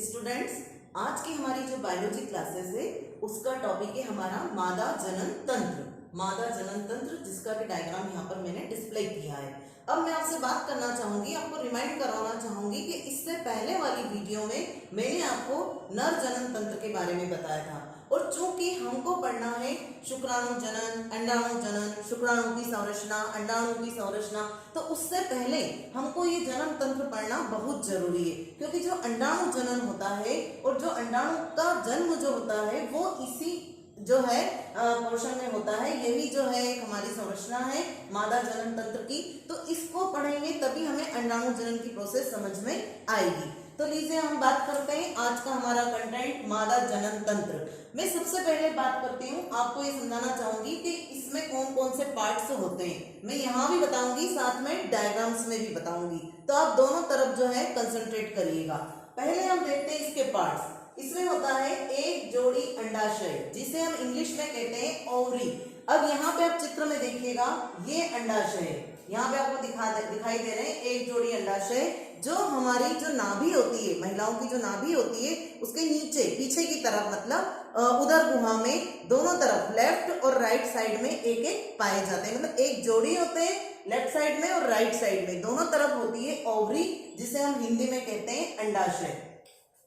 Students, आज की हमारी जो बायोलॉजी क्लासेस है उसका टॉपिक है हमारा मादा जनन तंत्र। मादा जनन तंत्र जिसका भी डायग्राम यहाँ पर मैंने डिस्प्ले किया है। अब मैं आपसे बात करना चाहूंगी, आपको रिमाइंड कराना चाहूंगी कि इससे पहले वाली वीडियो में मैंने आपको नर जनन तंत्र के बारे में बताया था, और चूंकि हमको पढ़ना है शुक्राणु जनन, अंडाणु जनन, शुक्राणु की संरचना, अंडाणु की संरचना, तो उससे पहले हमको ये जनन तंत्र पढ़ना बहुत जरूरी है, क्योंकि जो अंडाणु जनन होता है और जो अंडाणु का जन्म जो होता है वो इसी जो है पोर्शन में होता है। यही जो है एक हमारी संरचना है मादा जनन तंत्र की। तो इसको पढ़ेंगे तभी हमें अंडाणु जनन की प्रोसेस समझ में आएगी। तो लीजिए हम बात करते हैं आज का हमारा कंटेंट मादा जनन तंत्र। मैं सबसे पहले बात करती हूँ, आपको ये समझाना चाहूंगी कि इसमें कौन कौन से पार्ट्स होते हैं। मैं यहाँ भी बताऊंगी, साथ में डायग्राम्स में भी बताऊंगी, तो आप दोनों तरफ जो है कंसंट्रेट करिएगा। पहले हम देखते हैं इसके पार्ट्स। इसमें होता है एक जोड़ी अंडाशय, जिसे हम इंग्लिश में कहते हैं ओवरी। अब यहाँ पे आप चित्र में देखिएगा, ये अंडाशय है, यहाँ पे आपको दिखाई दे रहे हैं एक जोड़ी अंडाशय, जो हमारी जो नाभि होती है, महिलाओं की जो नाभि होती है उसके नीचे पीछे की तरफ, मतलब उदर गुहा में दोनों तरफ लेफ्ट और राइट साइड में एक एक पाए जाते हैं। मतलब एक जोड़ी होते हैं लेफ्ट साइड में और राइट साइड में, दोनों तरफ होती है ओवरी, जिसे हम हिंदी में कहते हैं अंडाशय।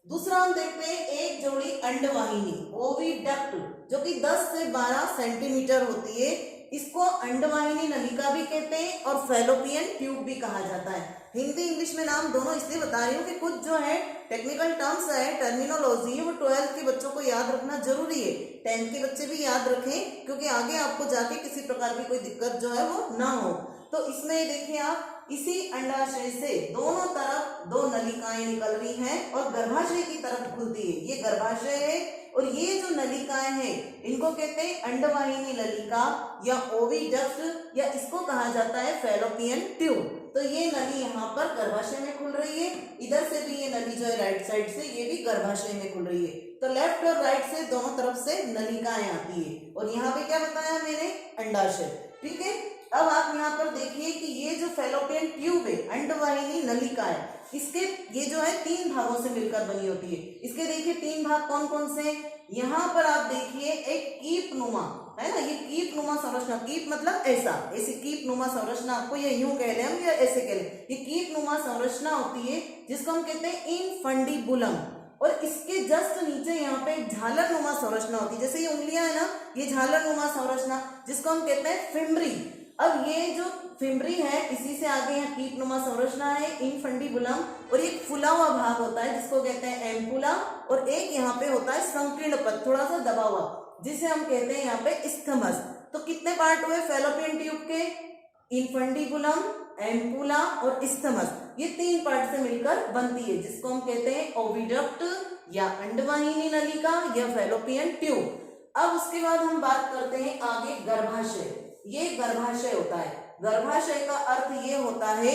दूसरा हम देखते हैं एक जोड़ी अंडवाहिनी, ओविडक्ट, जो कि 10 से 12 सेंटीमीटर होती है। इसको अंडवाहिनी नलिका भी कहते हैं और फैलोपियन ट्यूब भी कहा जाता है। हिंदी इंग्लिश में नाम दोनों इसलिए बता रही हूँ कि कुछ जो है टेक्निकल टर्म्स है, टर्मिनोलॉजी है, वो 12th के बच्चों को याद रखना जरूरी है। 10th के बच्चे भी याद रखें, क्योंकि आगे आपको जाके किसी प्रकार की कोई दिक्कत जो है वो ना हो। तो इसमें देखिए आप, इसी अंडाशय से दोनों तरफ दो नलिकाएं निकल रही हैं और गर्भाशय की तरफ खुलती है। ये गर्भाशय है और ये जो नलिकाएं हैं इनको कहते हैं अंडवाहिनी नलिका या ओविडक्ट, या इसको कहा जाता है फैलोपियन ट्यूब। तो ये नली यहाँ पर गर्भाशय में खुल रही है, इधर से भी ये नली जो है राइट साइड से, ये भी गर्भाशय में खुल रही है। तो लेफ्ट और राइट से दोनों तरफ से नलिकाएं आती है, और यहाँ पे क्या बताया मैंने, अंडाशय। ठीक है, अब आप यहाँ पर देखिए कि ये जो फैलोपियन ट्यूब है, अंडवाहिनी नलिका है, इसके ये जो है 3 भागों से मिलकर बनी होती है। इसके देखिए 3 भाग कौन कौन से, यहाँ पर आप देखिए एक कीप नुमा है ना, ये कीप नुमा संरचना, कीप मतलब ऐसा, ऐसी कीप नुमा संरचना, आपको ये यूं कह ले हम या ऐसे कह ले, ये कीप नुमा संरचना होती है जिसको हम कहते हैं इनफंडिबुलम। और इसके जस्ट नीचे यहाँ पे झालर नुमा संरचना होती है, जैसे ये उंगलियां है ना, ये झालर नुमा संरचना जिसको हम कहते हैं फिम्बरी। अब ये जो फिम्बरी है, इसी से आगे यहाँ कीप नुमा संरचना है इनफंडिबुलम, और एक फुला हुआ भाग होता है जिसको कहते हैं एम्पुला, और एक यहाँ पे होता है संकीर्ण पद, थोड़ा सा दबा हुआ, जिसे हम कहते हैं यहाँ पे इस्थमस। तो कितने पार्ट हुए फैलोपियन ट्यूब के, इनफंडिबुलम, एम्पुला और इस्थमस, ये 3 पार्ट से मिलकर बनती है, जिसको हम कहते हैं ओविडक्ट या अंडवाहिनी नलिका या फैलोपियन ट्यूब। अब उसके बाद हम बात करते हैं आगे गर्भाशय। ये गर्भाशय होता है। गर्भाशय का अर्थ ये होता है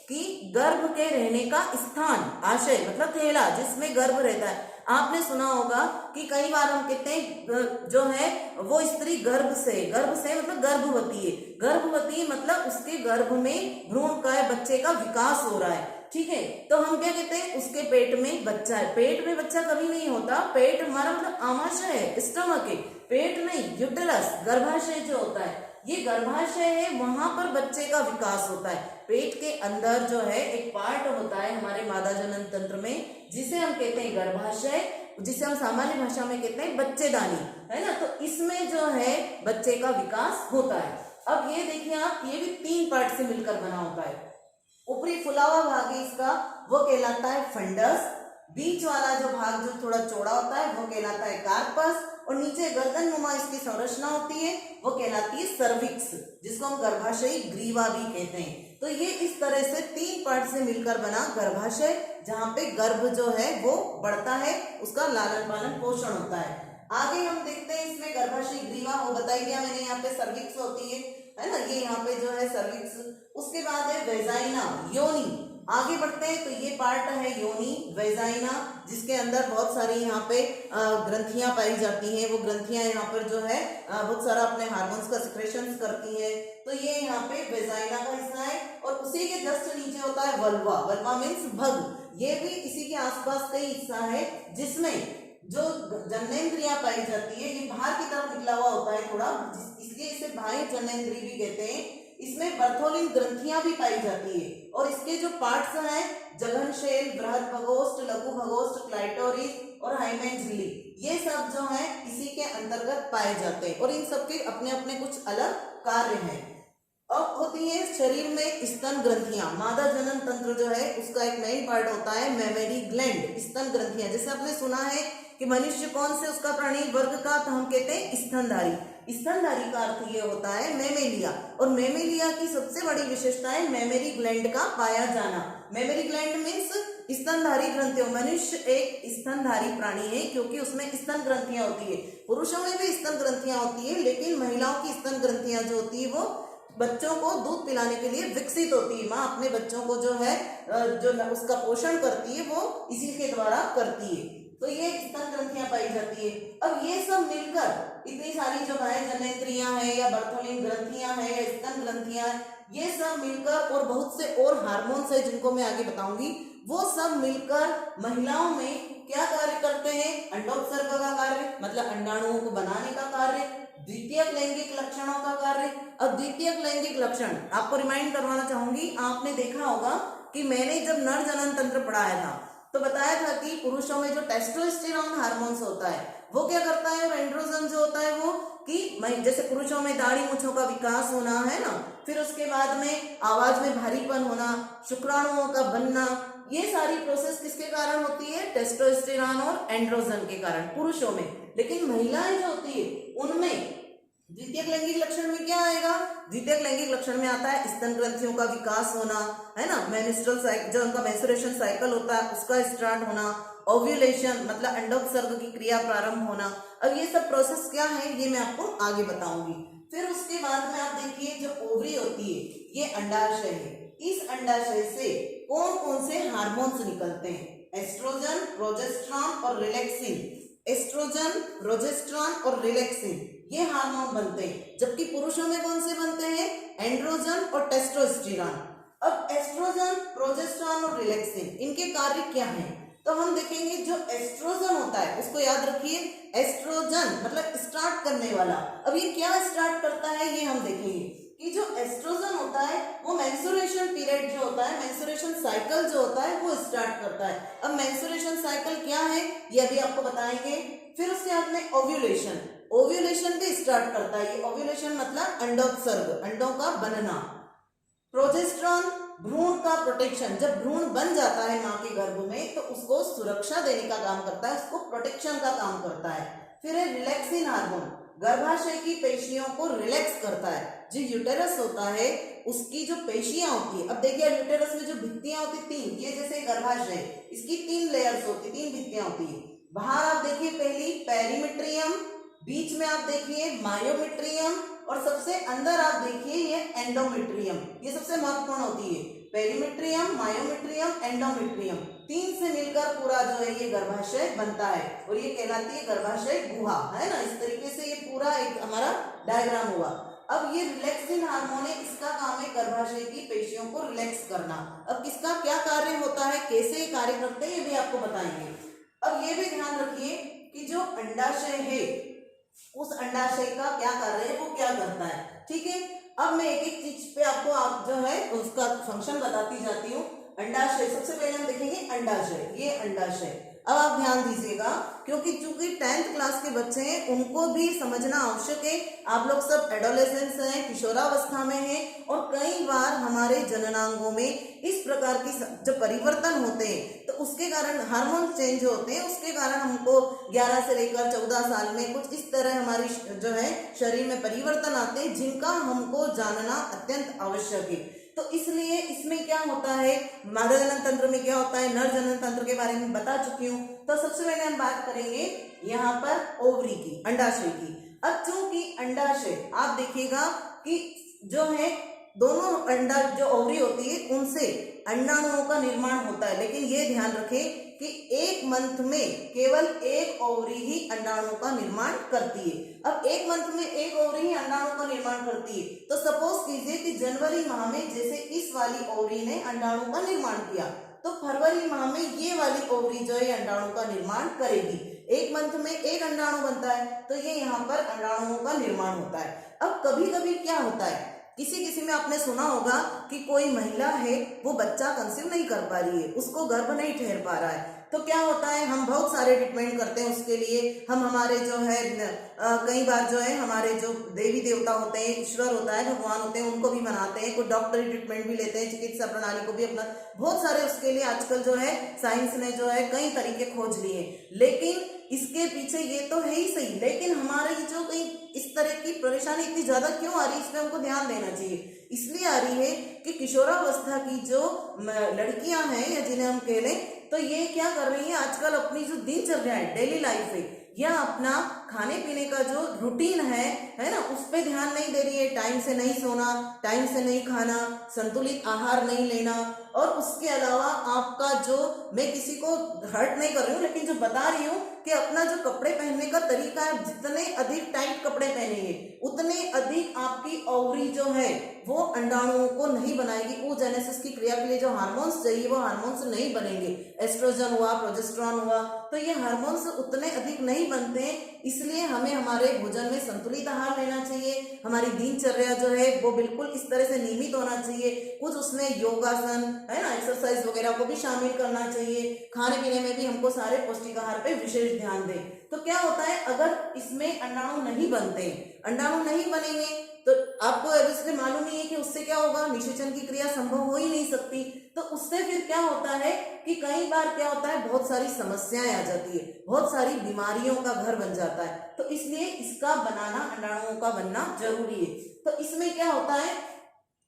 कि गर्भ के रहने का स्थान, आशय मतलब थैला जिसमें गर्भ रहता है। आपने सुना होगा कि कई बार हम कहते हैं जो है वो स्त्री गर्भ से मतलब गर्भवती है। गर्भवती मतलब उसके गर्भ में भ्रूण का, बच्चे का विकास हो रहा है। ठीक है, तो हम क्या कहते हैं, उसके पेट में बच्चा है। पेट में बच्चा कभी नहीं होता, पेट हमारा मतलब आमाशय है, स्टमक है, पेट नहीं, यूटेरस, गर्भाशय जो होता है ये गर्भाशय है, वहां पर बच्चे का विकास होता है। पेट के अंदर जो है एक पार्ट होता है हमारे मादा जनन तंत्र में, जिसे हम कहते हैं गर्भाशय, जिसे हम सामान्य भाषा में कहते हैं बच्चेदानी, है ना। तो इसमें जो है बच्चे का विकास होता है। अब ये देखिए आप, ये भी 3 पार्ट से मिलकर बना होता है। ऊपरी फुला हुआ भाग है इसका, वो कहलाता है फंडस। बीच वाला जो भाग जो थोड़ा चौड़ा होता है वो कहलाता है कार्पस, और नीचे गर्दन नुमा इसकी संरचना होती है, वो कहलाती है सर्विक्स, जिसको हम गर्भाशयी ग्रीवा भी कहते हैं। तो ये इस तरह से 3 पार्ट से मिलकर बना गर्भाशय, जहाँ पे गर्भ जो है वो बढ़ता है, उसका लालन पालन पोषण होता है। आगे हम देखते हैं इसमें गर्भाशयी ग्रीवा, वो बताई दिया मैंने, यहाँ पे सर्विक्स होती है ना, ये यहाँ पे जो है सर्विक्स। उसके बाद है वेजाइना, योनि। आगे बढ़ते हैं तो ये पार्ट है योनि, वेजाइना, जिसके अंदर बहुत सारी यहाँ पे ग्रंथियां पाई जाती हैं। वो ग्रंथियां यहाँ पर जो है बहुत सारा अपने हार्मोन्स का सिक्रेशन करती है। तो ये यहाँ पे वेजाइना का हिस्सा है, और उसी के जस्ट नीचे होता है वल्वा। वल्वा मीन्स भग। ये भी इसी के आसपास कई हिस्सा है जिसमें जो जननेंद्रियां पाई जाती है, ये बाहर की तरफ निकला हुआ होता है थोड़ा, इसलिए इसे बाह्य जननेंद्रिय भी कहते हैं। इसमें बर्थोलिन ग्रंथियां भी पाई जाती है और इसके जो पार्ट्स हैं जघनशैल, बृहद भगोष्ठ, लघु भगोष्ठ, क्लाइटोरिस और हाइमेन झिल्ली, ये सब जो है इसी के अंतर्गत पाए जाते हैं और इन सबके अपने अपने कुछ अलग कार्य हैं। अब होती है शरीर में स्तन ग्रंथियां। मादा जनन तंत्र जो है उसका एक मेन पार्ट होता है मेमरी ग्लैंड, स्तन ग्रंथियां। जैसे आपने सुना है कि मनुष्य कौन से उसका प्राणी वर्ग का, तो हम कहते हैं स्तनधारी। स्तनधारी का अर्थ ये होता है मेमेलिया, और मेमेलिया की सबसे बड़ी विशेषता है मेमरी ग्लैंड का पाया जाना। मेमरी ग्लैंड मीन्स स्तनधारी ग्रंथियों। मनुष्य एक स्तनधारी प्राणी है क्योंकि उसमें स्तन ग्रंथियां होती है। पुरुषों में भी स्तन ग्रंथियां होती है, लेकिन महिलाओं की स्तन ग्रंथियां जो होती है वो बच्चों को दूध पिलाने के लिए विकसित होती है। माँ अपने बच्चों को जो है जो उसका पोषण करती है वो इसी के द्वारा करती है। तो ये स्तन ग्रंथियां पाई जाती है। अब ये सब मिलकर इतनी सारी जो है जननेंद्रियां है या बर्थोलिन ग्रंथियां है या स्तन ग्रंथियां, ये सब मिलकर और बहुत से और हार्मोन्स है जिनको मैं आगे बताऊंगी, वो सब मिलकर महिलाओं में क्या कार्य करते हैं? अंडोत्सर्ग का कार्य, मतलब अंडाणुओं को बनाने का कार्य, द्वितीयक लैंगिक लक्षणों का कार्य। अब द्वितीयक लैंगिक लक्षण आपको रिमाइंड करवाना चाहूंगी। आपने देखा होगा कि मैंने जब नर जनन तंत्र पढ़ाया था तो बताया था कि पुरुषों में जो टेस्टोस्टेरोन हार्मोन्स होता है वो क्या करता है, और एंड्रोजन जो होता है वो कि जैसे पुरुषों में दाढ़ी मूंछों का विकास होना है ना, फिर उसके बाद में आवाज में भारीपन होना, शुक्राणुओं का बनना, ये सारी प्रोसेस किसके कारण होती है? टेस्टोस्टेरोन और एंड्रोजन के कारण पुरुषों में। लेकिन महिलाएं जो होती है उनमें द्वितीयक लैंगिक लक्षण में क्या आएगा? द्वितीयक लैंगिक लक्षण में आता है स्तन ग्रंथियों का विकास होना, है ना, मेंस्ट्रुअल साइकिल जो उनका मेंस्ट्रुएशन साइकिल होता है उसका स्टार्ट होना, ओव्यूलेशन मतलब अंडोत्सर्ग की क्रिया प्रारंभ होना। अब ये सब प्रोसेस क्या है ये मैं आपको आगे बताऊंगी। फिर उसके बाद में आप देखिए जो ओवरी होती है ये अंडाशय है। इस अंडाशय से कौन कौन से हार्मोन्स निकलते हैं? एस्ट्रोजन, प्रोजेस्टेरॉन और रिलैक्सिन। एस्ट्रोजन, प्रोजेस्टेरॉन और रिलैक्सिन ये हार्मोन बनते हैं, जबकि पुरुषों में कौन से बनते हैं? एंड्रोजन और टेस्टोस्टेरोन। अब एस्ट्रोजन, प्रोजेस्टेरॉन और रिलैक्सिन इनके कार्य क्या हैं? तो हम देखेंगे जो एस्ट्रोजन होता है उसको याद रखिए, एस्ट्रोजन मतलब स्टार्ट करने वाला। अब ये क्या स्टार्ट करता है ये हम देखेंगे कि जो एस्ट्रोजन होता है वो मेंस्ट्रुएशन पीरियड जो होता है, मेंस्ट्रुएशन साइकिल जो होता है वो स्टार्ट करता है। अब मेंस्ट्रुएशन साइकिल क्या है ये अभी आपको बताएंगे। फिर उसके बाद में ओव्यूलेशन, ओव्यूलेशन भी स्टार्ट करता है। ये ओव्यूलेशन मतलब अंडोत्सर्ग, अंडों का बनना। प्रोजेस्टेरॉन भ्रूण का प्रोटेक्शन, जब भ्रूण बन जाता है मां के गर्भ में तो उसको सुरक्षा देने का काम करता है, उसको प्रोटेक्शन का काम करता है। फिर है रिलैक्सिन हार्मोन, गर्भाशय की पेशियों को रिलैक्स करता है। जो यूटेरस होता है उसकी जो पेशियां होती है, अब देखिए यूटेरस में जो भित्तियां होती तीन, ये जैसे गर्भाशय इसकी 3 लेयर्स होती, 3 भित्तियां होती है। बाहर आप देखिए पहली पेरीमेट्रियम, बीच में आप देखिए मायोमेट्रियम और सबसे अंदर आप देखिए ये एंडोमेट्रियम। ये सबसे महत्वपूर्ण होती है, पेरीमेट्रियम, मायोमेट्रियम, एंडोमेट्रियम, 3 से मिलकर पूरा जो है ये गर्भाशय बनता है और ये कहलाती है गर्भाशय गुहा, है ना। इस तरीके से ये पूरा एक हमारा डायग्राम हुआ। अब ये रिलैक्सिन हार्मोन है, इसका काम है गर्भाशय की पेशियों को रिलैक्स करना। अब किसका क्या कार्य होता है, कैसे ये कार्य करते हैं ये भी आपको बताएंगे। अब ये भी ध्यान रखिए कि जो अंडाशय है उस अंडाशय का क्या कार्य है, वो क्या करता है, ठीक है। अब मैं एक एक चीज पे आपको जो है उसका फंक्शन बताती जाती हूँ। अंडाशय, सबसे पहले हम देखेंगे अंडाशय, ये अंडाशय। अब आप ध्यान दीजिएगा क्योंकि चूंकि 10th क्लास के बच्चे हैं उनको भी समझना आवश्यक है। आप लोग सब एडोलेसेंस हैं, किशोरावस्था में हैं और कई बार हमारे जननांगों में इस प्रकार की जो परिवर्तन होते हैं तो उसके कारण हार्मोन चेंज होते हैं, उसके कारण हमको 11 से लेकर 14 साल में कुछ इस तरह हमारी जो है शरीर में परिवर्तन आते हैं जिनका हमको जानना अत्यंत आवश्यक है। तो इसलिए इसमें क्या होता है, मादा जनन तंत्र में क्या होता है, नर जनन तंत्र के बारे में बता चुकी हूँ। तो सबसे पहले हम बात करेंगे यहाँ पर ओवरी की, अंडाशय की। अब चूंकि अंडाशय आप देखिएगा कि जो है दोनों अंडा जो ओवरी होती है उनसे अंडाणुओं का निर्माण होता है, लेकिन ये ध्यान रखें कि एक मंथ में केवल एक ओवरी ही अंडाणुओं का निर्माण करती है। अब एक मंथ में एक ओवरी ही अंडाणुओं का निर्माण करती है, तो सपोज कीजिए कि जनवरी माह में जैसे इस वाली ओवरी ने अंडाणु का निर्माण किया तो फरवरी माह में ये वाली ओवरी जो है अंडाणु का निर्माण करेगी। एक मंथ में एक अंडाणु बनता है, तो ये यहाँ पर अंडाणुओं का निर्माण होता है। अब कभी कभी क्या होता है, किसी किसी में आपने सुना होगा कि कोई महिला है वो बच्चा कंसीव नहीं कर पा रही है, उसको गर्भ नहीं ठहर पा रहा है, तो क्या होता है, हम बहुत सारे ट्रीटमेंट करते हैं उसके लिए। हम हमारे जो है कई बार जो है हमारे जो देवी देवता होते हैं, ईश्वर होता है, भगवान होते हैं, उनको भी मनाते हैं, कुछ डॉक्टरी ट्रीटमेंट भी लेते हैं, चिकित्सा प्रणाली को भी अपना बहुत सारे उसके लिए आजकल जो है साइंस ने जो है कई तरीके खोज लिए। लेकिन इसके पीछे ये तो है ही सही, लेकिन हमारे जो कई इस तरह की परेशानी इतनी ज्यादा क्यों आ रही है, इस पे हमको ध्यान देना चाहिए। इसलिए आ रही है कि किशोरावस्था की जो लड़कियां हैं या जिन्हें हम कह लें, तो ये क्या कर रही है आजकल, अपनी जो दिनचर्या है, डेली लाइफ है, या अपना खाने पीने का जो रूटीन है ना, उस पे ध्यान नहीं दे रही है। टाइम से नहीं सोना, टाइम से नहीं खाना, संतुलित आहार नहीं लेना, और उसके अलावा आपका जो, मैं किसी को हर्ट नहीं कर रही हूँ, लेकिन जो बता रही हूँ कि अपना जो कपड़े पहनने का तरीका है, जितने अधिक टाइट कपड़े पहनेंगे उतने अधिक आपकी ओवरी जो है वो अंडाणुओं को नहीं बनाएगी। oogenesis की क्रिया के लिए जो हार्मोन्स चाहिए वो हार्मोन्स नहीं बनेंगे। एस्ट्रोजन हुआ, प्रोजेस्टेरॉन हुआ, तो ये हार्मोन्स उतने अधिक नहीं बनते हैं। इसलिए हमें हमारे भोजन में संतुलित आहार लेना चाहिए। हमारी दिनचर्या जो है वो बिल्कुल इस तरह से नियमित होना चाहिए। कुछ उसमें योगासन है ना, एक्सरसाइज वगैरह को भी शामिल करना चाहिए। खाने पीने में भी हमको सारे पौष्टिक आहार पे विशेष ध्यान दें। तो क्या होता है, अगर इसमें अंडाणु नहीं बनते, अंडाणु नहीं बनेंगे, तो आपको इससे मालूम नहीं है कि उससे क्या होगा, निषेचन की क्रिया संभव हो ही नहीं सकती। तो उससे फिर क्या होता है कि कई बार क्या होता है, बहुत सारी समस्याएं आ जाती है, बहुत सारी बीमारियों का घर बन जाता है। तो इसलिए इसका बनाना, अंडाणुओं का बनना जरूरी है। तो इसमें क्या होता है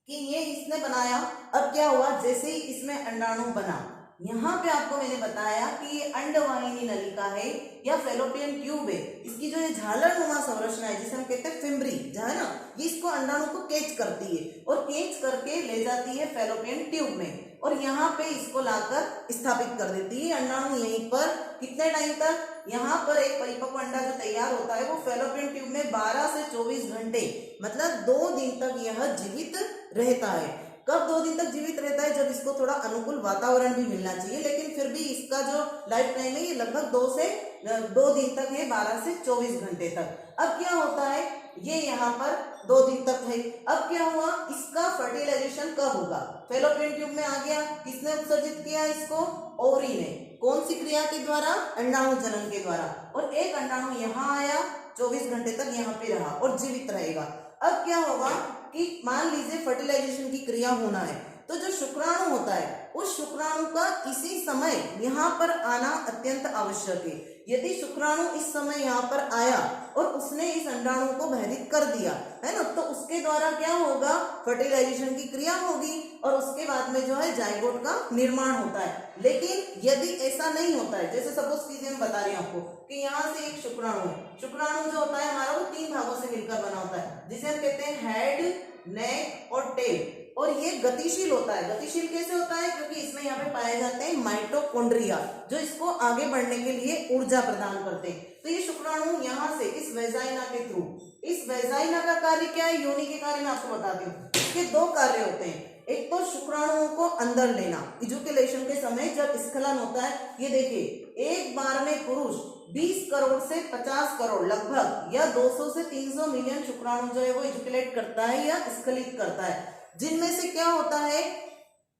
कि ये इसने बनाया, अब क्या हुआ, जैसे ही इसमें अंडाणु बना, यहाँ पे आपको मैंने बताया कि ये अंडवाहिनी नलिका है या फेलोपियन ट्यूब है। इसकी जो ये झालरनुमा संरचना है, जिसे हम कहते हैं फिम्बरी, जो है ना, ये इसको अंडाणु को कैच करती है और कैच करके ले जाती है फेलोपियन ट्यूब में, और यहाँ पे इसको लाकर स्थापित कर देती है। अंडाणु यहीं पर कितने टाइम तक, यहाँ पर एक परिपक्व अंडा जो तैयार होता है वो फेलोपियन ट्यूब में 12 से 24 घंटे, मतलब 2 दिन तक यह जीवित रहता है। कब 2 दिन तक जीवित रहता है, जब इसको थोड़ा अनुकूल वातावरण भी मिलना चाहिए, लेकिन फिर भी इसका जो लाइफ टाइम है ये लगभग 2 दिन तक है, 12 से 24 घंटे तक। अब क्या होता है, ये यहाँ पर 2 दिन तक है। अब क्या हुआ, इसका फर्टिलाइजेशन कब होगा, फेलोपियन ट्यूब में आ गया। किसने उत्सर्जित किया इसको, ओवरी ने। कौन सी क्रिया के द्वारा, अंडाणु जनन के द्वारा। और एक अंडाणु यहाँ आया, 24 घंटे तक यहाँ पे रहा और जीवित रहेगा। अब क्या होगा कि मान लीजिए फर्टिलाइजेशन की क्रिया होना है, तो जो शुक्राणु होता है उस शुक्राणु का इसी समय यहाँ पर आना अत्यंत आवश्यक है। यदि शुक्राणु इस समय यहाँ पर आया और उसने इस अंडाणु को बाधित कर दिया, है ना, तो उसके द्वारा क्या होगा, फर्टिलाइजेशन की क्रिया होगी और उसके बाद में जो है जाइगोट का निर्माण होता है। लेकिन यदि ऐसा नहीं होता है, जैसे सपोज कीजिए मैं बता रही हूँ आपको कि यहाँ से एक शुक्राणु है, शुक्राणु जो होता है हमारा वो 3 भागों से मिलकर बना होता है, जिसे हम कहते हैं हेड, नेक और टेल। और ये गतिशील होता है। गतिशील कैसे होता है, क्योंकि इसमें यहाँ पे पाए जाते हैं माइटोकॉन्ड्रिया, जो इसको आगे बढ़ने के लिए ऊर्जा प्रदान करते हैं। तो ये शुक्राणु यहाँ से इस वेजाइना के थ्रू, इस वेजाइना का कार्य क्या है, योनि के कार्य मैं आपको बताती हूँ। इसके 2 कार्य होते हैं। एक तो शुक्राणुओं को अंदर लेना, इजुकेलेशन के समय जब स्खलन होता है, ये देखिए एक बार में पुरुष 20 करोड़ से 50 करोड़ लगभग, या 200 से 300 मिलियन शुक्राणु जो है वो इजुकेलेट करता है या स्खलित करता है, जिनमें से क्या होता है,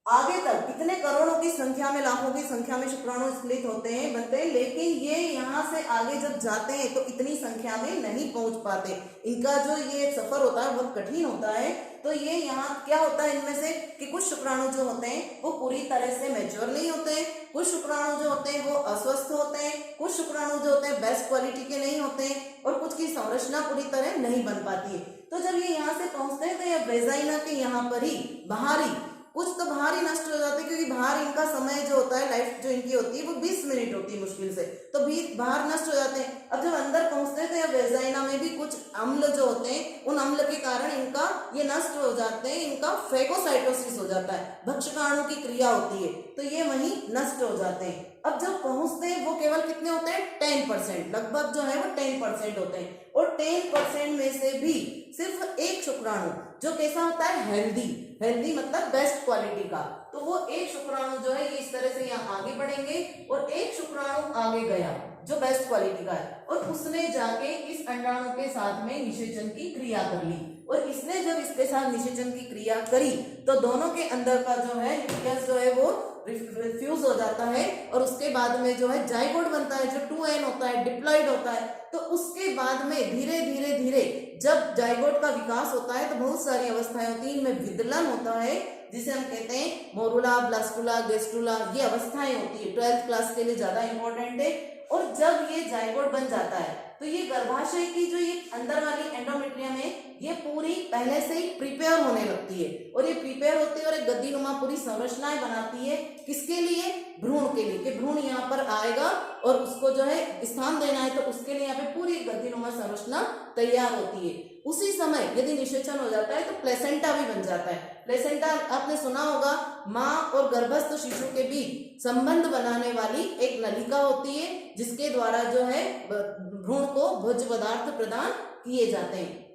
आगे तक कितने करोड़ों की संख्या में, लाखों की संख्या में शुक्राणु स्खलित होते हैं, बनते हैं, लेकिन ये यहाँ से आगे जब जाते हैं तो इतनी संख्या में नहीं पहुंच पाते। इनका जो ये सफर होता है बहुत कठिन होता है। तो ये यहाँ क्या होता है इनमें से कि कुछ शुक्राणु जो होते हैं वो पूरी तरह से मैच्योर नहीं होते हैं, कुछ शुक्राणु जो होते हैं वो अस्वस्थ होते हैं, कुछ शुक्राणु जो होते हैं बेस्ट क्वालिटी के नहीं होते हैं, और कुछ की संरचना पूरी तरह नहीं बन पाती है। तो जब ये यहाँ से पहुंचते हैं तो ये वेजाइना के यहाँ पर ही बाहरी, कुछ तो बाहर ही नष्ट हो जाते हैं, क्योंकि बाहर इनका समय जो होता है, लाइफ जो इनकी होती है वो 20 मिनट होती है मुश्किल से, तो भी बाहर नष्ट हो जाते हैं। अब जब अंदर पहुंचते हैं तो यह वेजाइना में भी कुछ अम्ल जो होते हैं, उन अम्ल के कारण इनका ये नष्ट हो जाते हैं, इनका फेगोसाइटोसिस हो जाता है, भक्षकाणु की क्रिया होती है, तो ये वहीं नष्ट हो जाते हैं। अब जब पहुंचते हैं वो केवल कितने होते हैं, 10%, लगभग जो है वो 10% होते हैं। और 10% में से भी सिर्फ एक शुक्राणु जो कैसा होता है, हेल्दी, हेल्दी मतलब बेस्ट क्वालिटी का, तो वो एक शुक्राणु जो है ये इस तरह से यहाँ आगे बढ़ेंगे और एक शुक्राणु आगे गया जो बेस्ट क्वालिटी का है और उसने जाके इस अंडाणु के साथ में निषेचन की क्रिया कर ली और इसने जब इसके साथ निषेचन की क्रिया करी तो दोनों के अंदर का जो है न्यूक्लियस जो है वो फ्यूज हो जाता है और उसके बाद में जो है जाइगोट बनता है जो 2n होता है, डिप्लॉइड होता है। तो उसके बाद में धीरे धीरे धीरे जब जाइगोट का विकास होता है तो बहुत सारी अवस्थाएं होती हैं, इनमें विदलन होता है जिसे हम कहते हैं मोरुला, ब्लास्टुला, गेस्टुला, ये अवस्थाएं होती है। 12th क्लास के लिए ज्यादा इंपॉर्टेंट है। और जब ये जाइगोट बन जाता है तो ये गर्भाशय की जो ये अंदर वाली एंडोमेट्रियम है ये पूरी पहले से ही प्रिपेयर होने लगती है और ये प्रिपेयर होती है और एक गद्दीनुमा पूरी संरचनाएं बनाती है। किसके लिए? भ्रूण के लिए, कि भ्रूण यहाँ पर आएगा और उसको जो है स्थान देना है तो उसके लिए यहाँ पे पूरी गद्दीनुमा संरचना तैयार होती है। उसी समय यदि निषेचन हो जाता है तो प्लेसेंटा भी बन जाता है। प्लेसेंटा आपने सुना होगा, माँ और गर्भस्थ शिशु के बीच संबंध बनाने वाली एक नलिका होती है जिसके द्वारा जो है भ्रूण को भोज्य पदार्थ प्रदान किए जाते हैं।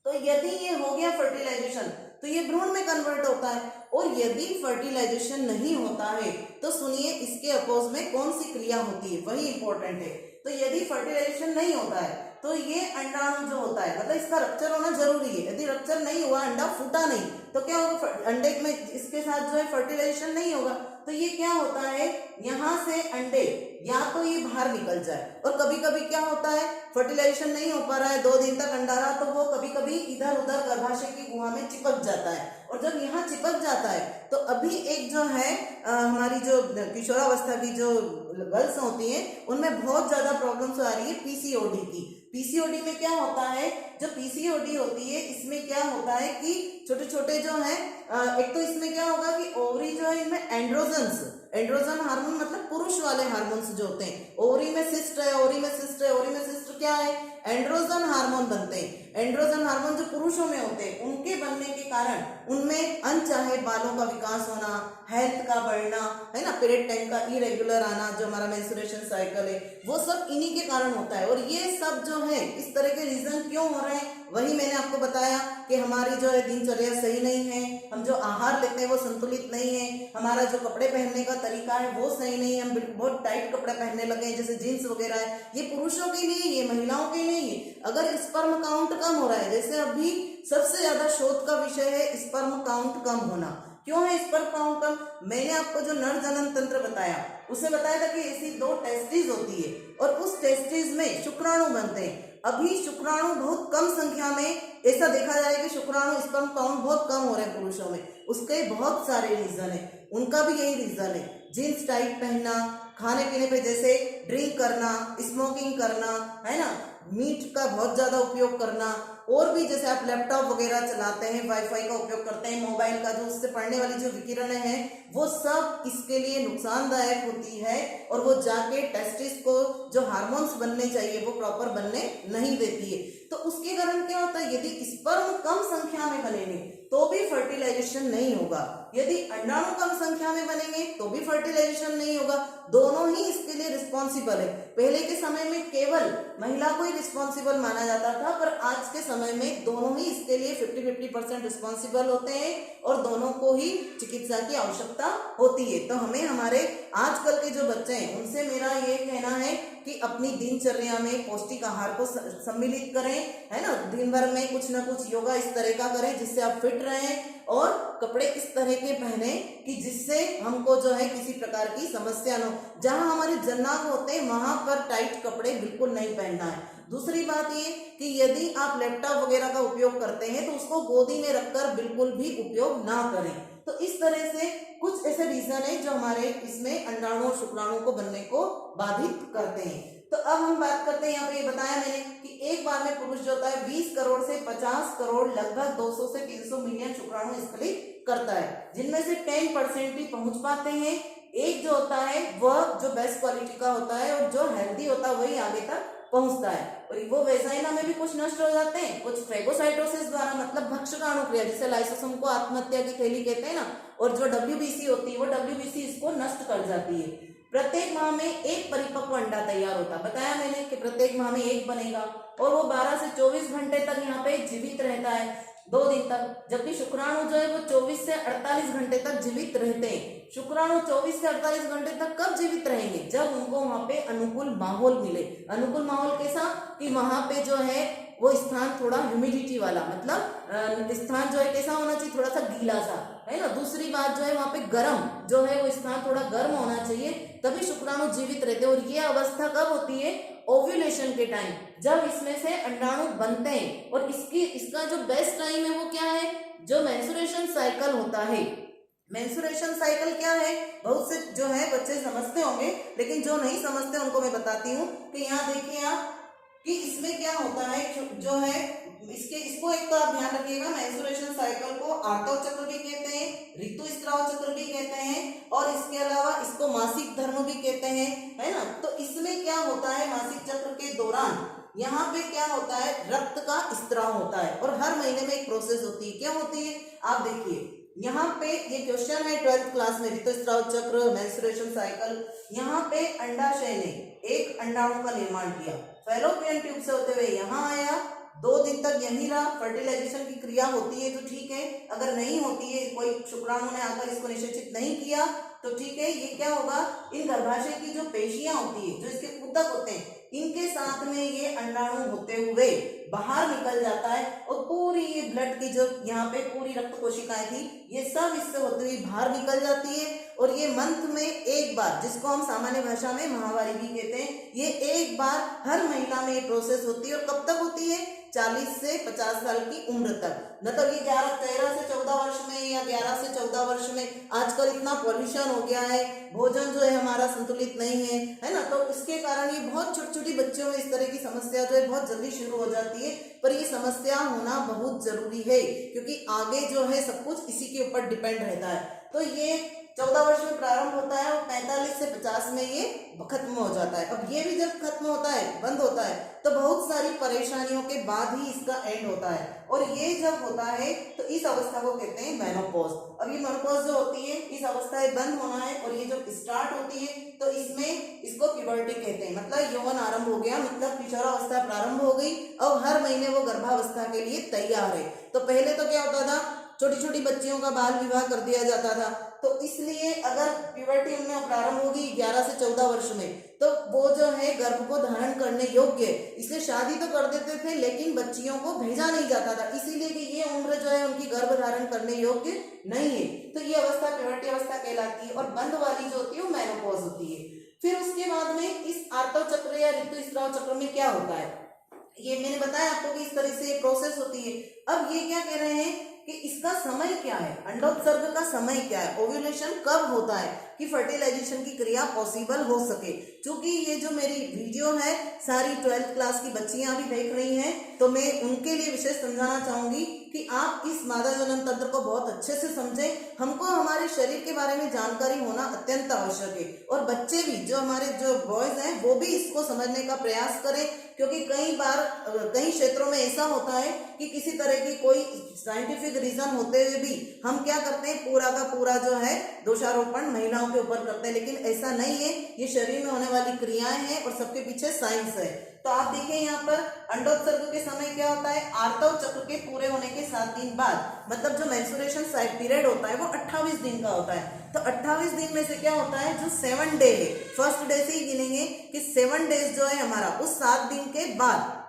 तो यदि ये हो गया फर्टिलाइजेशन तो ये भ्रूण में कन्वर्ट होता है और यदि फर्टिलाइजेशन नहीं होता है तो सुनिए इसके अपोज में कौन सी क्रिया होती है, वही इंपॉर्टेंट है। तो यदि फर्टिलाइजेशन नहीं होता है तो ये अंडाणु जो होता है मतलब इसका रप्चर होना जरूरी है। यदि रप्चर नहीं हुआ, अंडा फूटा नहीं, तो क्या होगा? अंडे में इसके साथ जो है फर्टिलाइजेशन नहीं होगा तो ये क्या होता है, यहाँ से अंडे या तो ये बाहर निकल जाए और कभी कभी क्या होता है फर्टिलाइजेशन नहीं हो पा रहा है, 2 दिन तक अंडा रहा तो वो कभी कभी इधर उधर गर्भाशय की गुहा में चिपक जाता है और जब यहाँ चिपक जाता है तो अभी एक जो है हमारी जो किशोरावस्था की जो गर्ल्स होती हैं उनमें बहुत ज्यादा प्रॉब्लम्स आ रही है पीसीओडी की। पीसीओडी में क्या होता है, जो पीसीओडी होती है इसमें क्या होता है कि छोटे छोटे जो है एक तो इसमें क्या होगा कि ओवरी जो है इनमें एंड्रोजन हार्मोन मतलब पुरुष वाले हार्मोन्स जो होते हैं, ओवरी में सिस्ट है, ओवरी में सिस्ट है, ओवरी में सिस्ट क्या है, एंड्रोजन हार्मोन बनते हैं। एंड्रोजन हार्मोन जो पुरुषों में होते हैं उनके बनने के कारण उनमें अनचाहे बालों का विकास होना, हेल्थ का बढ़ना है ना, पीरियड टाइम का इरेगुलर आना, जो हमारा मेंस्ट्रुएशन साइकिल है वो सब इन्हीं के कारण होता है। और ये सब जो है इस तरह के रीजन क्यों हो रहे हैं, वही मैंने आपको बताया कि हमारी जो है दिनचर्या सही नहीं है, हम जो आहार लेते हैं वो संतुलित नहीं है, हमारा जो कपड़े पहनने का तरीका है वो सही नहीं है, हम बहुत टाइट कपड़े पहनने लगे हैं जैसे जीन्स वगैरह है, ये पुरुषों के लिए, ये महिलाओं के लिए। अगर स्पर्म काउंट कम हो रहा है, जैसे अभी सबसे ज्यादा शोध का विषय है स्पर्म काउंट कम होना, क्यों है स्पर्म काउंट कम? मैंने आपको जो नर जनन तंत्र बताया उसे बताया था कि ऐसी 2 टेस्टिस होती है और उस टेस्टिस में शुक्राणु बनते हैं। अभी शुक्राणु बहुत कम संख्या में, ऐसा देखा जाए कि शुक्राणु स्पर्म काउंट बहुत कम हो रहे हैं पुरुषों में, उसके बहुत सारे रीजन है, उनका भी यही रीजन है, जीन्स टाइट पहनना, खाने पीने पे जैसे ड्रिंक करना, स्मोकिंग करना है ना, मीट का बहुत ज्यादा उपयोग करना, और भी जैसे आप लैपटॉप वगैरह चलाते हैं, वाईफाई का उपयोग करते हैं, मोबाइल का जो उससे पड़ने वाली जो विकिरणें हैं वो सब इसके लिए नुकसानदायक होती है और वो जाके टेस्टिस को जो हार्मोन्स बनने चाहिए वो प्रॉपर बनने नहीं देती है। तो उसके कारण क्या होता है, यदि स्पर्म कम संख्या में बनेंगे तो भी फर्टिलाइजेशन नहीं होगा, यदि अंडाणु कम संख्या में बनेंगे तो भी फर्टिलाइजेशन नहीं होगा। दोनों ही इसके लिए रिस्पॉन्सिबल है। पहले के समय में केवल महिला को ही रिस्पॉन्सिबल माना जाता था, पर आज के समय में दोनों ही इसके लिए 50-50% रिस्पॉन्सिबल होते हैं और दोनों को ही चिकित्सा की आवश्यकता होती है। तो हमें हमारे आजकल के जो बच्चे हैं उनसे मेरा ये कहना है कि अपनी दिनचर्या में पौष्टिक आहार को सम्मिलित करें, है ना, दिन भर में कुछ ना कुछ योगा इस तरह का करें जिससे आप फिट रहें और कपड़े इस तरह के पहने कि जिससे हमको जो है किसी प्रकार की समस्या न हो। जहां हमारे जन्नांग होते हैं वहां पर टाइट कपड़े बिल्कुल नहीं पहनना है। दूसरी बात ये कि यदि आप लैपटॉप वगैरह का उपयोग करते हैं तो उसको गोदी में रखकर बिल्कुल भी उपयोग ना करें। तो इस तरह से कुछ ऐसे रीजन है जो हमारे इसमें अंडाणु और शुक्राणु को बनने को बाधित करते हैं। तो अब हम बात करते हैं, यहाँ पे ये बताया मैंने कि एक बार में पुरुष जो होता है 20 करोड़ से 50 करोड़ लगभग 200 से 300 मिलियन शुक्राणु स्खलित करता है, जिनमें से 10% ही पहुंच पाते हैं। एक जो होता है वह जो बेस्ट क्वालिटी का होता है और जो हेल्दी होता है वही आगे तक पहुंचता है। और वो वेजाइना में भी कुछ नष्ट हो जाते हैं, कुछ फेगोसाइटोसिस द्वारा मतलब भक्षकाणु क्रिया, जिसे लाइसोसोम को आत्महत्या की थैली कहते हैं ना, और जो WBC होती है वो WBC इसको नष्ट कर जाती है। प्रत्येक माह में एक परिपक्व अंडा तैयार होता है, बताया मैंने कि प्रत्येक माह में एक बनेगा और वो 12 से 24 घंटे तक यहाँ पे जीवित रहता है। 2 दिन तक, जबकि शुक्राणु जो है वो 24 से 48 घंटे तक जीवित रहते हैं। शुक्राणु 24 से 48 घंटे तक कब जीवित रहेंगे? जब उनको वहां पे अनुकूल माहौल मिले। अनुकूल माहौल कैसा? कि वहां पे जो है वो स्थान थोड़ा ह्यूमिडिटी वाला, मतलब स्थान जो है कैसा होना चाहिए? थोड़ा सा गीला सा, है ना। दूसरी बात जो है वहां पे गर्म जो है वो स्थान थोड़ा गर्म होना चाहिए, तभी शुक्राणु जीवित रहते हैं। और ये अवस्था कब होती है? ओव्यूलेशन के टाइम, जब इसमें से अंडाणु बनते हैं। और इसका जो बेस्ट टाइम है वो क्या है? जो मेंस्ट्रुएशन साइकिल होता है। मेंस्ट्रुएशन साइकिल क्या है? बहुत से जो है बच्चे समझते होंगे, लेकिन जो नहीं समझते उनको मैं बताती हूँ कि यहाँ देखिए आप कि इसमें क्या होता है जो है इसको एक तो आप ध्यान रखिएगा, मेंस्ट्रुएशन साइकिल को आर्तव चक्र भी कहते हैं, ऋतुस्राव चक्र भी कहते हैं, और इसके अलावा इसको मासिक धर्म भी कहते हैं, है ना। तो इसमें क्या होता है? मासिक चक्र के दौरान यहाँ पे क्या होता है? रक्त का स्त्राव होता है, और हर महीने में एक प्रोसेस होती है। क्या होती है? आप देखिए यहाँ पे ये क्वेश्चन है 12th क्लास में, ऋतुस्राव चक्र, मेंस्ट्रुएशन साइकिल। यहाँ पे अंडाशय ने एक अंडाणु का निर्माण किया, फैलोपियन ट्यूब से होते हुए यहाँ आया, 2 दिन तक यहीं रहा। फर्टिलाइजेशन की क्रिया होती है तो ठीक है, अगर नहीं होती है, कोई शुक्राणु ने आकर इसको निषेचित नहीं किया तो ठीक है, ये क्या होगा? इन गर्भाशय की जो पेशियां होती है, जो इसके ऊतक होते हैं, इनके साथ में ये अंडाणु होते हुए बाहर निकल जाता है, और पूरी ये ब्लड की जो यहाँ पे पूरी रक्त कोशिकाएं थी, ये सब इससे होते हुए बाहर निकल जाती है। और ये मंथ में एक बार, जिसको हम सामान्य भाषा में माहवारी भी कहते हैं, ये एक बार हर महिला में ये प्रोसेस होती है। और कब तक होती है? 40 से 50 साल की उम्र तक। मतलब ये 13 से 14 वर्ष में या 11 से 14 वर्ष में। आजकल इतना पॉल्यूशन हो गया है, भोजन जो है हमारा संतुलित नहीं है ना, तो इसके कारण ये बहुत छोटी छोटी बच्चों में इस तरह की समस्या जो है बहुत जल्दी शुरू हो जाती है। पर ये समस्या होना बहुत जरूरी है, क्योंकि आगे जो है सब कुछ इसी के ऊपर डिपेंड रहता है। तो ये 14 वर्ष में प्रारंभ होता है और 45 से 50 में ये खत्म हो जाता है। अब ये भी जब खत्म होता है, बंद होता है, तो बहुत सारी परेशानियों के बाद ही इसका एंड होता है। और ये जब होता है तो इस अवस्था को कहते हैं मेनोपॉज। अब ये मेनोपॉज जो होती है, इस अवस्था बंद होना है, और ये जब स्टार्ट होती है तो इसमें इसको प्यूबर्टी कहते हैं। मतलब यौवन आरंभ हो गया, मतलब किशोरावस्था प्रारंभ हो गई। अब हर महीने वो गर्भावस्था के लिए तैयार है। तो पहले तो क्या होता था? छोटी छोटी बच्चियों का बाल विवाह कर दिया जाता था। तो इसलिए अगर प्यूबर्टी उनमें प्रारंभ होगी 11 से 14 वर्ष में, तो वो जो है गर्भ को धारण करने योग्य, इसलिए शादी तो कर देते थे, लेकिन बच्चियों को भेजा नहीं जाता था, इसीलिए कि ये उम्र जो है उनकी गर्भ धारण करने योग्य नहीं है। तो ये अवस्था प्यूबर्टी अवस्था कहलाती है। और बंद वाली जो होती है वो मेनोपॉज होती है। फिर उसके बाद में इस आर्तव चक्र या ऋतुस्राव चक्र में क्या होता है, ये मैंने बताया आपको कि इस तरह से प्रोसेस होती है। अब ये क्या कह रहे हैं कि इसका समय क्या है? अंडोत्सर्ग का समय क्या है? ओव्यूलेशन कब होता है कि फर्टिलाइजेशन की क्रिया पॉसिबल हो सके। क्योंकि ये जो मेरी वीडियो है सारी 12th क्लास की बच्चियां भी देख रही हैं, तो मैं उनके लिए विशेष समझाना चाहूंगी कि आप इस मादा जनन तंत्र को बहुत अच्छे से समझें। हमको हमारे शरीर के बारे में जानकारी होना अत्यंत आवश्यक है, और बच्चे भी, जो हमारे जो बॉयज हैं, वो भी इसको समझने का प्रयास करें। क्योंकि कई बार कई क्षेत्रों में ऐसा होता है कि किसी तरह की कोई साइंटिफिक रीजन होते हुए भी हम क्या करते हैं, पूरा का पूरा जो है दोषारोपण महिलाओं के ऊपर करते हैं, लेकिन ऐसा नहीं है। ये शरीर में होने वाली क्रियाएं हैं और सबके पीछे साइंस है। तो आप देखिए यहाँ पर अंडोत्सर्ग के समय क्या होता है? आर्तव चक्र के पूरे होने के 7 दिन बाद, मतलब जो मेंस्ट्रुएशन पीरियड होता है वो 28 दिन का होता है। तो 28 दिन में से क्या होता है, जो 7 डे है, फर्स्ट डे से ही गिनेंगे कि 7 डेज जो है हमारा, उस 7 दिन के बाद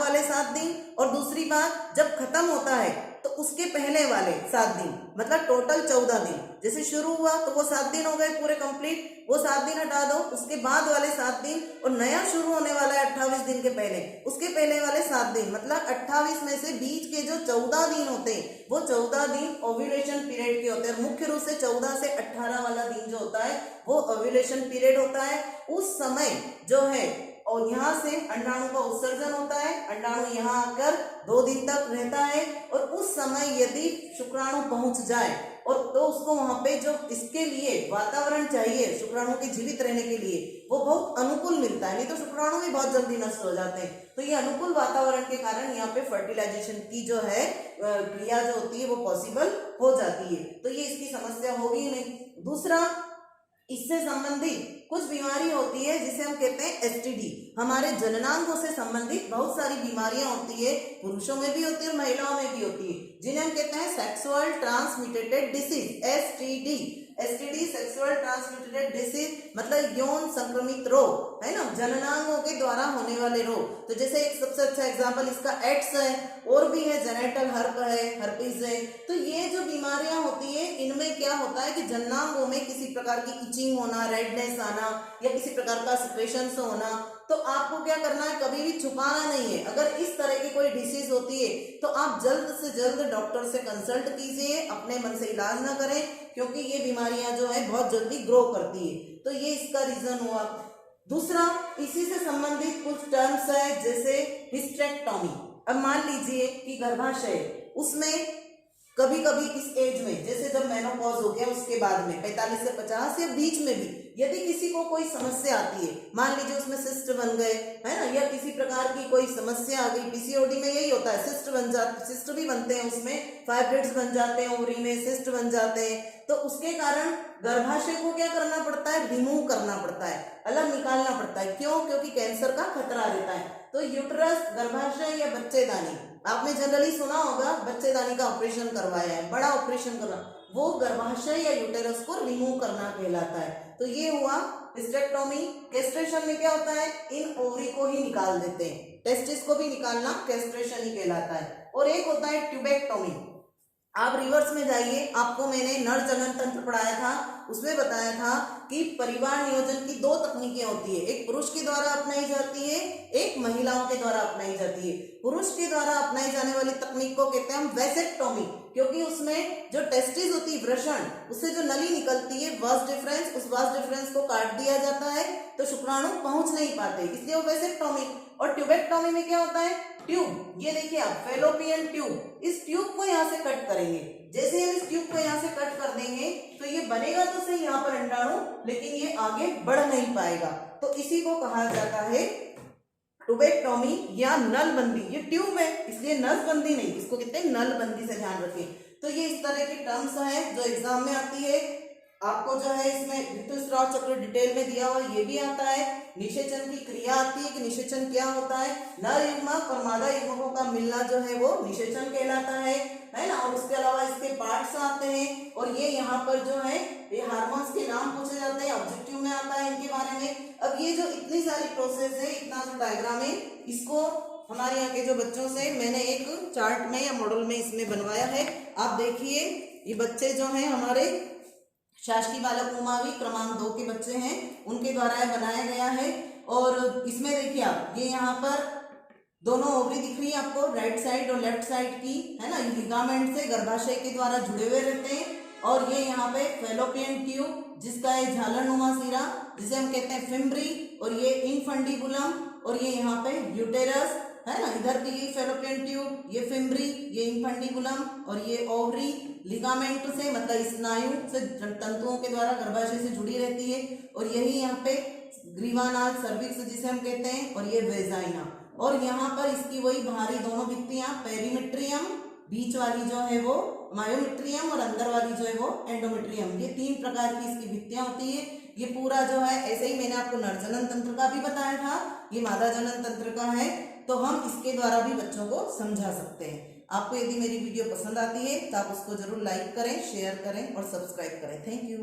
वाले 7 दिन, और दूसरी बात जब खत्म होता है तो उसके पहले वाले 7 दिन, मतलब टोटल 14 दिन। जैसे शुरू हुआ तो वो 7 दिन हो गए पूरे कंप्लीट, वो 7 दिन हटा दो, उसके बाद वाले 7 दिन, और नया शुरू होने वाला है 28 दिन के पहले, उसके पहले वाले 7 दिन, मतलब 28 में से बीच के जो 14 दिन होते हैं वो 14 दिन ओव्यूलेशन पीरियड के होते हैं। मुख्य रूप से 14 से 18 वाला दिन जो होता है वो ओव्यूलेशन पीरियड होता है। उस समय जो है, और यहाँ से अंडाणु का उत्सर्जन होता है, अंडाणु यहाँ आकर 2 दिन तक रहता है, और उस समय यदि शुक्राणु पहुंच जाए और तो उसको वहां पे जो इसके लिए वातावरण चाहिए शुक्राणु के जीवित रहने के लिए, वो बहुत अनुकूल मिलता है। नहीं तो शुक्राणु भी बहुत जल्दी नष्ट हो जाते हैं। तो ये अनुकूल वातावरण के कारण यहाँ पे फर्टिलाइजेशन की जो है क्रिया जो होती है वो पॉसिबल हो जाती है। तो ये इसकी समस्या होगी नहीं। दूसरा, इससे संबंधित कुछ बीमारी होती है जिसे हम कहते हैं एसटीडी, हमारे जननांगों से संबंधित बहुत सारी बीमारियां होती है, पुरुषों में भी होती है और महिलाओं में भी होती है, जिन्हें हम कहते हैं sexual transmitted disease, STD. STD sexual transmitted disease मतलब यौन संक्रमित रोग, है ना, जननांगों के द्वारा होने वाले रोग। तो जैसे एक सबसे अच्छा एग्जांपल इसका एड्स है, और भी है जेनेटल हर्प है, हर्पिस है। तो ये जो बीमारियां होती है इनमें क्या होता है कि जननांगों में किसी प्रकार की इचिंग होना, रेडनेस आना या किसी प्रकार का सिक्रेशंस होना। तो आपको क्या करना है, कभी भी छुपाना नहीं है। अगर इस तरह की कोई डिसीज होती है तो आप जल्द से जल्द डॉक्टर से कंसल्ट कीजिए, अपने मन से इलाज ना करें, क्योंकि ये बीमारियां जो है बहुत जल्दी ग्रो करती है। तो ये इसका रीजन हुआ। दूसरा, इसी से संबंधित कुछ टर्म्स है जैसे हिस्टेरेक्टोमी। अब मान लीजिए कि गर्भाशय, उसमें कभी कभी इस एज में, जैसे जब मेनोपॉज हो गया उसके बाद में 45 से 50 या बीच में भी यदि किसी को कोई समस्या आती है, मान लीजिए उसमें सिस्ट बन गए, है ना, या किसी प्रकार की कोई समस्या आ गई, पीसीओडी में यही होता है, सिस्ट बन जाते, सिस्ट भी बनते हैं उसमें, फाइब्रिड्स बन जाते हैं ओवरी में, सिस्ट बन जाते हैं। तो उसके कारण गर्भाशय को क्या करना पड़ता है, रिमूव करना पड़ता है, अलग निकालना पड़ता है। क्यों? क्योंकि कैंसर का खतरा रहता है। तो यूट्रस, गर्भाशय या बच्चेदानी, आपने जनरली सुना होगा बच्चेदानी का ऑपरेशन करवाया है, बड़ा ऑपरेशन करवा, वो गर्भाशय या यूटेरस को रिमूव करना कहलाता है। तो ये हुआ हिस्टेरेक्टोमी। कैस्ट्रेशन में क्या होता है, इन ओवरी को ही निकाल देते हैं, टेस्टिस को भी निकालना कैस्ट्रेशन ही कहलाता है। और एक होता है ट्यूबेक्टोमी। आप रिवर्स में जाइए, आपको मैंने नर जनन तंत्र पढ़ाया था, उसमें बताया था कि परिवार नियोजन की दो तकनीकें होती है, एक पुरुष के द्वारा अपनाई जाती है, एक महिलाओं के द्वारा अपनाई जाती है। पुरुष के द्वारा अपनाई जाने वाली तकनीक को कहते हैं हम वेसेक्टोमी, क्योंकि उसमें जो टेस्टिस होती है, वृषण, उससे जो नली निकलती है, वास डिफरेंस, उस वास डिफरेंस को काट दिया जाता है तो शुक्राणु पहुंच नहीं पाते, इसलिए वो वेसेक्टोमी। और ट्यूबेक्टोमी में क्या होता है, ट्यूब, ये देखिए आप, फेलोपियन ट्यूब, इस ट्यूब को यहाँ से कट करेंगे। जैसे हम इस ट्यूब को यहाँ से कट कर देंगे तो ये बनेगा तो सही यहाँ पर अंडाणु, लेकिन ये आगे बढ़ नहीं पाएगा। तो इसी को कहा जाता है ट्यूबेक्टोमी या नलबंदी। ये ट्यूब है इसलिए नसबंदी नहीं, इसको कहते हैं नलबंदी, से ध्यान रखें। तो ये इस तरह की टर्म्स है जो एग्जाम में आती है। आपको जो है इसमें ऋतुस्राव चक्र डिटेल में दिया हुआ ये भी आता है। निषेचन की क्रिया आती है कि निषेचन क्या होता है, नर युग्मक और मादा युग्मकों का मिलना जो है वो निषेचन कहलाता है ना। और उसके अलावा इसके पार्ट्स आते हैं, और ये यहाँ पर जो है ये हार्मोन्स के नाम पूछे जाते हैं, ऑब्जेक्टिव में आता है इनके बारे में। अब ये जो इतनी सारी प्रोसेस है, इतना जो डायग्राम है, इसको हमारे यहाँ के जो बच्चों से मैंने एक चार्ट में या मॉडल में इसमें बनवाया है। आप देखिए, ये बच्चे जो हैं हमारे शासकीय बालक उमावी क्रमांक 2 के बच्चे हैं, उनके द्वारा यह बनाया गया है। और इसमें देखिए आप, ये यहाँ पर दोनों ओवरी दिख रही है आपको, राइट साइड और लेफ्ट साइड की, है ना, लिगामेंट से गर्भाशय के द्वारा जुड़े हुए रहते हैं। और ये यहाँ पे फेलोपियन ट्यूब, जिसका है झालरनुमा सिरा, जिसे हम कहते हैं फिम्ब्री, और ये इनफंडिबुलम, और ये यहाँ पे यूटेरस, है ना, इधर भी ये फेलोपियन ट्यूब, ये फिम्ब्री, ये इनफंडिबुलम, और ये ओवरी लिगामेंट से मतलब स्नायु से तंतुओं के द्वारा गर्भाशय से जुड़ी रहती है। और यही यहाँ पे ग्रीवानाल सर्विक्स जिसे हम कहते हैं, और ये वेजाइना। और यहाँ पर इसकी वही बाहरी दोनों भित्तियां, पेरीमेट्रियम, बीच वाली जो है वो मायोमेट्रियम, और अंदर वाली जो है वो एंडोमेट्रियम। ये 3 प्रकार की इसकी भित्तियां होती है। ये पूरा जो है, ऐसे ही मैंने आपको नर जनन तंत्र का भी बताया था, ये मादा जनन तंत्र का है। तो हम इसके द्वारा भी बच्चों को समझा सकते हैं। आपको यदि मेरी वीडियो पसंद आती है तो आप उसको जरूर लाइक करें, शेयर करें और सब्सक्राइब करें। Thank you.